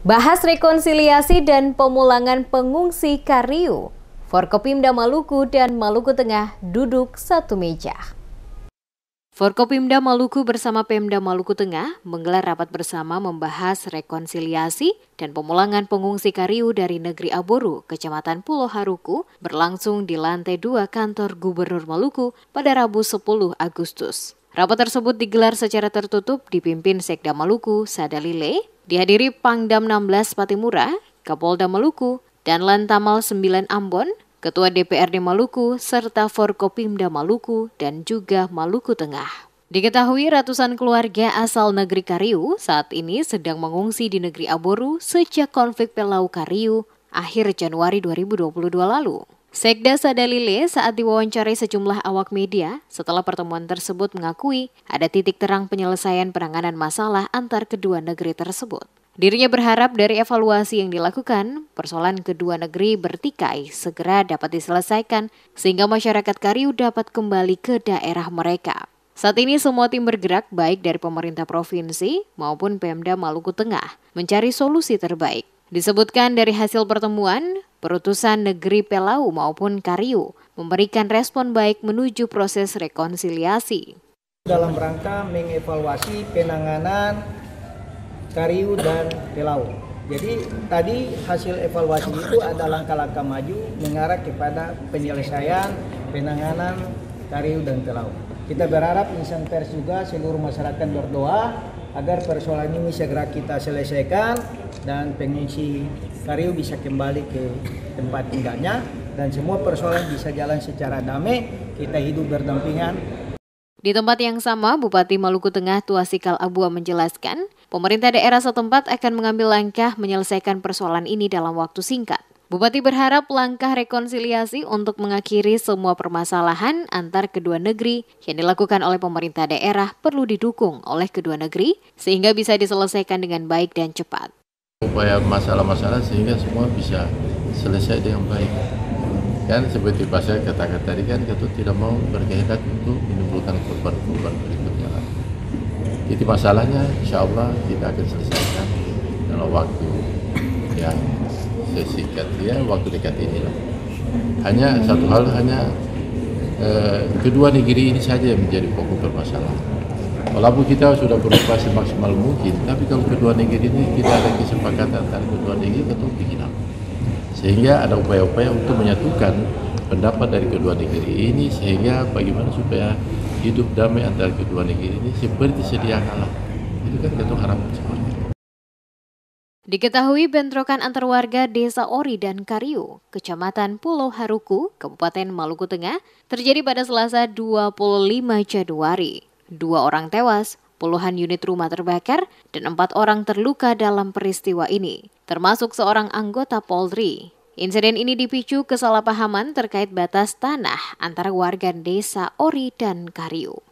Bahas rekonsiliasi dan pemulangan pengungsi Kariu. Forkopimda Maluku dan Maluku Tengah duduk satu meja. Forkopimda Maluku bersama Pemda Maluku Tengah menggelar rapat bersama membahas rekonsiliasi dan pemulangan pengungsi Kariu dari negeri Aboru, Kecamatan Pulau Haruku, berlangsung di lantai 2 kantor Gubernur Maluku pada Rabu 10 Agustus. Rapat tersebut digelar secara tertutup dipimpin Sekda Maluku, Sadalile, dihadiri Pangdam 16 Patimura, Kapolda Maluku, dan Lantamal 9 Ambon, Ketua DPRD Maluku, serta Forkopimda Maluku dan juga Maluku Tengah. Diketahui ratusan keluarga asal negeri Kariu saat ini sedang mengungsi di negeri Aboru sejak konflik Pelau Kariu akhir Januari 2022 lalu. Sekda Sadalile saat diwawancarai sejumlah awak media setelah pertemuan tersebut mengakui ada titik terang penyelesaian penanganan masalah antar kedua negeri tersebut. Dirinya berharap dari evaluasi yang dilakukan, persoalan kedua negeri bertikai segera dapat diselesaikan sehingga masyarakat Kariu dapat kembali ke daerah mereka. Saat ini semua tim bergerak baik dari pemerintah provinsi maupun Pemda Maluku Tengah mencari solusi terbaik. Disebutkan dari hasil pertemuan, perutusan negeri Pelau maupun Kariu memberikan respon baik menuju proses rekonsiliasi. Dalam rangka mengevaluasi penanganan Kariu dan Pelau. Jadi tadi hasil evaluasi itu ada langkah-langkah maju mengarah kepada penyelesaian penanganan Kariu dan Pelau. Kita berharap insan pers juga seluruh masyarakat berdoa agar persoalan ini segera kita selesaikan dan pengungsi Kariu bisa kembali ke tempat tinggalnya dan semua persoalan bisa jalan secara damai, kita hidup berdampingan. Di tempat yang sama, Bupati Maluku Tengah Tuasikal Abua menjelaskan, pemerintah daerah setempat akan mengambil langkah menyelesaikan persoalan ini dalam waktu singkat. Bupati berharap langkah rekonsiliasi untuk mengakhiri semua permasalahan antar kedua negeri yang dilakukan oleh pemerintah daerah perlu didukung oleh kedua negeri sehingga bisa diselesaikan dengan baik dan cepat. Upaya masalah-masalah sehingga semua bisa selesai dengan baik. Kan seperti Pak saya katakan tadi kan kita tidak mau berkehendak untuk menimbulkan korban-korban berikutnya. Jadi masalahnya insya Allah kita akan selesaikan dalam waktu yang sesingkat waktu dekat inilah. Hanya satu hal, kedua negeri ini saja yang menjadi pokok permasalahan. Walaupun kita sudah berupaya semaksimal mungkin, tapi kalau kedua negeri ini kita ada kesepakatan antara kedua negeri tentu begini. Sehingga ada upaya-upaya untuk menyatukan pendapat dari kedua negeri ini sehingga bagaimana supaya hidup damai antara kedua negeri ini seperti sedia kala. Itu kan kita harapkan seperti itu. Diketahui bentrokan antar warga Desa Ori dan Kariu, Kecamatan Pulau Haruku, Kabupaten Maluku Tengah, terjadi pada Selasa 25 Januari. 2 orang tewas, puluhan unit rumah terbakar, dan 4 orang terluka dalam peristiwa ini, termasuk seorang anggota Polri. Insiden ini dipicu kesalahpahaman terkait batas tanah antara warga Desa Ori dan Kariu.